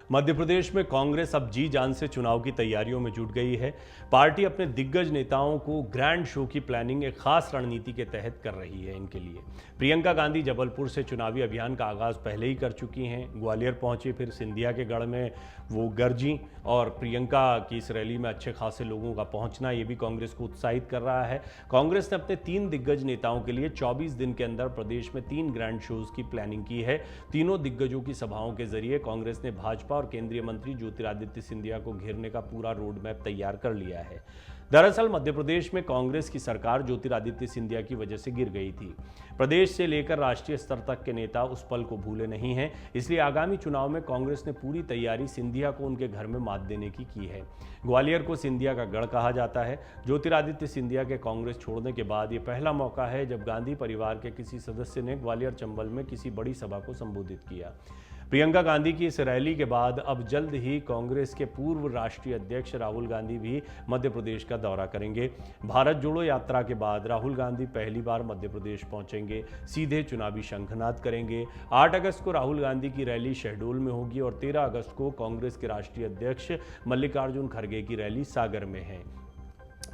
मध्य प्रदेश में कांग्रेस अब जी जान से चुनाव की तैयारियों में जुट गई है। पार्टी अपने दिग्गज नेताओं को ग्रैंड शो की प्लानिंग एक खास रणनीति के तहत कर रही है। इनके लिए प्रियंका गांधी जबलपुर से चुनावी अभियान का आगाज पहले ही कर चुकी हैं। ग्वालियर पहुंची, फिर सिंधिया के गढ़ में वो गरजी और प्रियंका की इस रैली में अच्छे खासे लोगों का पहुंचना ये भी कांग्रेस को उत्साहित कर रहा है। कांग्रेस ने अपने 3 दिग्गज नेताओं के लिए 24 दिन के अंदर प्रदेश में 3 ग्रैंड शोज की प्लानिंग की है। तीनों दिग्गजों की सभाओं के जरिए कांग्रेस ने भाजपा और केंद्रीय मंत्री ज्योतिरादित्य सिंधिया को घेरने का पूरा रोड मैप तैयार कर लिया है। दरअसल मध्य प्रदेश में कांग्रेस की सरकार ज्योतिरादित्य सिंधिया की वजह से गिर गई थी। प्रदेश से लेकर राष्ट्रीय स्तर तक के नेता उस पल को भूले नहीं हैं। इसलिए आगामी चुनाव में कांग्रेस ने पूरी तैयारी सिंधिया को उनके घर में मात देने की है। ग्वालियर को सिंधिया का गढ़ कहा जाता है। ज्योतिरादित्य सिंधिया के कांग्रेस छोड़ने के बाद ये पहला मौका है जब गांधी परिवार के किसी सदस्य ने ग्वालियर चंबल में किसी बड़ी सभा को संबोधित किया। प्रियंका गांधी की इस रैली के बाद अब जल्द ही कांग्रेस के पूर्व राष्ट्रीय अध्यक्ष राहुल गांधी भी मध्य प्रदेश का दौरा करेंगे। भारत जोड़ो यात्रा के बाद राहुल गांधी पहली बार मध्य प्रदेश पहुंचेंगे, सीधे चुनावी शंखनाद करेंगे। 8 अगस्त को राहुल गांधी की रैली शहडोल में होगी और 13 अगस्त को कांग्रेस के राष्ट्रीय अध्यक्ष मल्लिकार्जुन खड़गे की रैली सागर में है।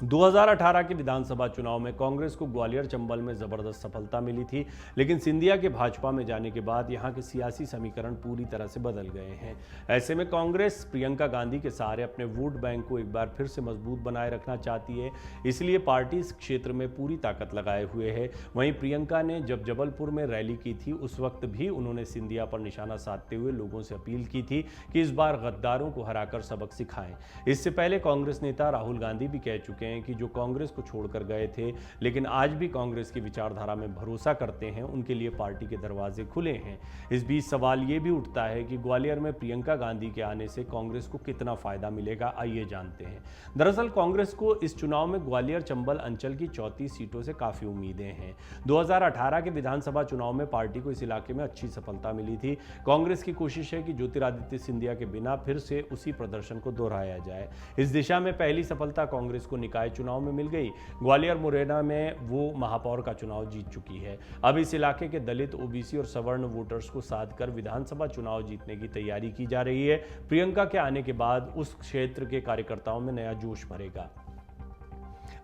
2018 के विधानसभा चुनाव में कांग्रेस को ग्वालियर चंबल में जबरदस्त सफलता मिली थी, लेकिन सिंधिया के भाजपा में जाने के बाद यहां के सियासी समीकरण पूरी तरह से बदल गए हैं। ऐसे में कांग्रेस प्रियंका गांधी के सहारे अपने वोट बैंक को एक बार फिर से मजबूत बनाए रखना चाहती है, इसलिए पार्टी इस क्षेत्र में पूरी ताकत लगाए हुए है। वहीं प्रियंका ने जब जबलपुर में रैली की थी उस वक्त भी उन्होंने सिंधिया पर निशाना साधते हुए लोगों से अपील की थी कि इस बार गद्दारों को हराकर सबक सिखाएं। इससे पहले कांग्रेस नेता राहुल गांधी भी कह चुके हैं कि जो कांग्रेस को छोड़कर गए थे लेकिन आज भी कांग्रेस की विचारधारा में भरोसा करते हैं, उनके लिए पार्टी के दरवाजे खुले हैं। इस बीच सवाल ये भी उठता है कि ग्वालियर में प्रियंका गांधी के आने से कांग्रेस को कितना फायदा मिलेगा, आइए जानते हैं। दरअसल कांग्रेस को इस चुनाव में ग्वालियर चंबल अंचल की 34 सीटों से काफी उम्मीदें हैं। 2018 के विधानसभा चुनाव में पार्टी को इस इलाके में अच्छी सफलता मिली थी। कांग्रेस की कोशिश है कि ज्योतिरादित्य सिंधिया के बिना फिर से उसी प्रदर्शन को दोहराया जाए। इस दिशा में पहली सफलता कांग्रेस को निकाय चुनाव में मिल गई। ग्वालियर मुरैना में वो महापौर का चुनाव जीत चुकी है। अब इस इलाके के दलित, ओबीसी और सवर्ण वोटर्स को साध कर विधानसभा चुनाव जीतने की तैयारी की जा रही है। प्रियंका के आने के बाद उस क्षेत्र के कार्यकर्ताओं में नया जोश भरेगा।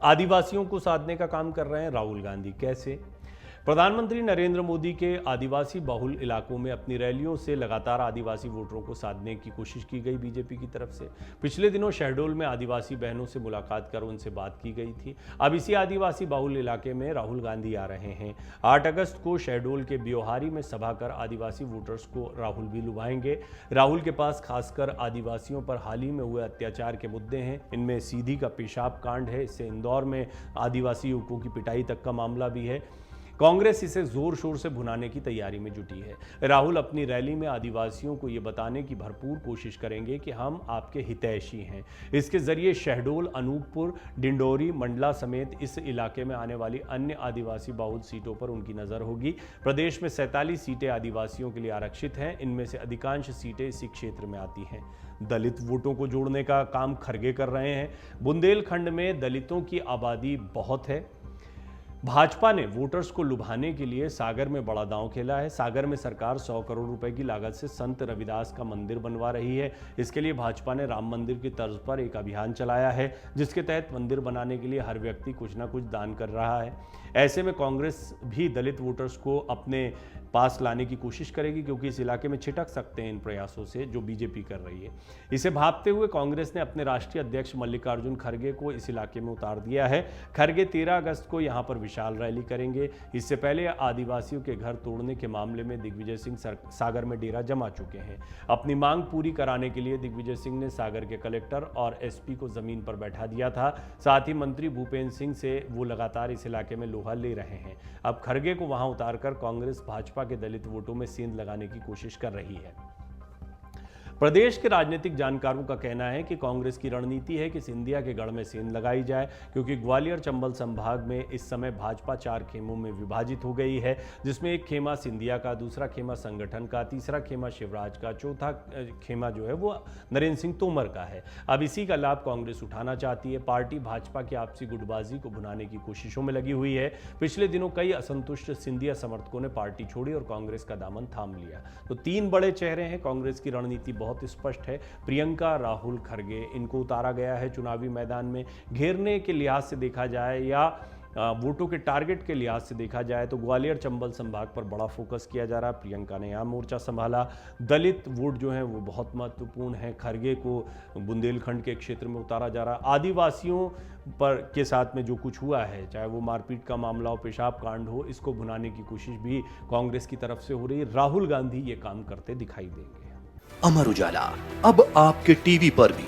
आदिवासियों को साधने का काम कर रहे हैं राहुल गांधी। कैसे? प्रधानमंत्री नरेंद्र मोदी के आदिवासी बहुल इलाकों में अपनी रैलियों से लगातार आदिवासी वोटरों को साधने की कोशिश की गई बीजेपी की तरफ से। पिछले दिनों शहडोल में आदिवासी बहनों से मुलाकात कर उनसे बात की गई थी। अब इसी आदिवासी बहुल इलाके में राहुल गांधी आ रहे हैं। 8 अगस्त को शहडोल के ब्योहारी में सभा कर आदिवासी वोटर्स को राहुल भी लुभाएंगे। राहुल के पास खासकर आदिवासियों पर हाल ही में हुए अत्याचार के मुद्दे हैं। इनमें सीधी का पेशाब कांड है, इससे इंदौर में आदिवासी युवकों की पिटाई तक का मामला भी है। कांग्रेस इसे जोर शोर से भुनाने की तैयारी में जुटी है। राहुल अपनी रैली में आदिवासियों को ये बताने की भरपूर कोशिश करेंगे कि हम आपके हितैषी हैं। इसके जरिए शहडोल, अनूपपुर, डिंडोरी, मंडला समेत इस इलाके में आने वाली अन्य आदिवासी बहुल सीटों पर उनकी नजर होगी। प्रदेश में 47 सीटें आदिवासियों के लिए आरक्षित हैं। इनमें से अधिकांश सीटें इसी क्षेत्र में आती हैं। दलित वोटों को जोड़ने का काम खड़गे कर रहे हैं। बुंदेलखंड में दलितों की आबादी बहुत है। भाजपा ने वोटर्स को लुभाने के लिए सागर में बड़ा दांव खेला है। सागर में सरकार 100 करोड़ रुपए की लागत से संत रविदास का मंदिर बनवा रही है। इसके लिए भाजपा ने राम मंदिर की तर्ज पर एक अभियान चलाया है, जिसके तहत मंदिर बनाने के लिए हर व्यक्ति कुछ ना कुछ दान कर रहा है। ऐसे में कांग्रेस भी दलित वोटर्स को अपने पास लाने की कोशिश करेगी, क्योंकि इस इलाके में छिटक सकते हैं इन प्रयासों से जो बीजेपी कर रही है। इसे भांपते हुए कांग्रेस ने अपने राष्ट्रीय अध्यक्ष मल्लिकार्जुन खड़गे को इस इलाके में उतार दिया है। खड़गे 13 अगस्त को यहां पर विशाल रैली करेंगे। इससे पहले आदिवासियों के घर तोड़ने के मामले में दिग्विजय सिंह सागर में डेरा जमा चुके हैं। अपनी मांग पूरी कराने के लिए दिग्विजय सिंह ने सागर के कलेक्टर और एसपी को जमीन पर बैठा दिया था। साथ ही मंत्री भूपेंद्र सिंह से वो लगातार इस इलाके में लोहा ले रहे हैं। अब खड़गे को वहां उतारकर कांग्रेस भाजपा के दलित वोटों में सेंध लगाने की कोशिश कर रही है। प्रदेश के राजनीतिक जानकारों का कहना है कि कांग्रेस की रणनीति है कि सिंधिया के गढ़ में सेंध लगाई जाए, क्योंकि ग्वालियर चंबल संभाग में इस समय भाजपा 4 खेमों में विभाजित हो गई है, जिसमें एक खेमा सिंधिया का, दूसरा खेमा संगठन का, तीसरा खेमा शिवराज का, चौथा खेमा जो है वो नरेंद्र सिंह तोमर का है। अब इसी का लाभ कांग्रेस उठाना चाहती है। पार्टी भाजपा की आपसी गुटबाजी को भुनाने की कोशिशों में लगी हुई है। पिछले दिनों कई असंतुष्ट सिंधिया समर्थकों ने पार्टी छोड़ी और कांग्रेस का दामन थाम लिया। तो 3 बड़े चेहरे हैं। कांग्रेस की रणनीति बहुत बहुत स्पष्ट है। प्रियंका, राहुल, खरगे, इनको उतारा गया है चुनावी मैदान में। घेरने के लिहाज से देखा जाए या वोटों के टारगेट के लिहाज से देखा जाए तो ग्वालियर चंबल संभाग पर बड़ा फोकस किया जा रहा है। प्रियंका ने यहाँ मोर्चा संभाला। दलित वोट जो हैं वो बहुत महत्वपूर्ण है। खरगे को बुंदेलखंड के क्षेत्र में उतारा जा रहा है। आदिवासियों पर के साथ में जो कुछ हुआ है, चाहे वो मारपीट का मामला हो, पेशाब कांड हो, इसको भुनाने की कोशिश भी कांग्रेस की तरफ से हो रही है। राहुल गांधी ये काम करते दिखाई देंगे। अमर उजाला अब आपके टीवी पर भी।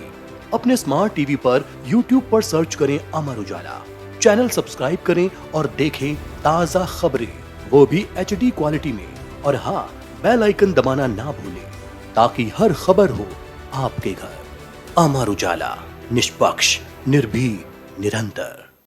अपने स्मार्ट टीवी पर यूट्यूब पर सर्च करें अमर उजाला, चैनल सब्सक्राइब करें और देखें ताजा खबरें, वो भी HD क्वालिटी में। और हाँ, बेल आइकन दबाना ना भूलें ताकि हर खबर हो आपके घर। अमर उजाला, निष्पक्ष, निर्भीक, निरंतर।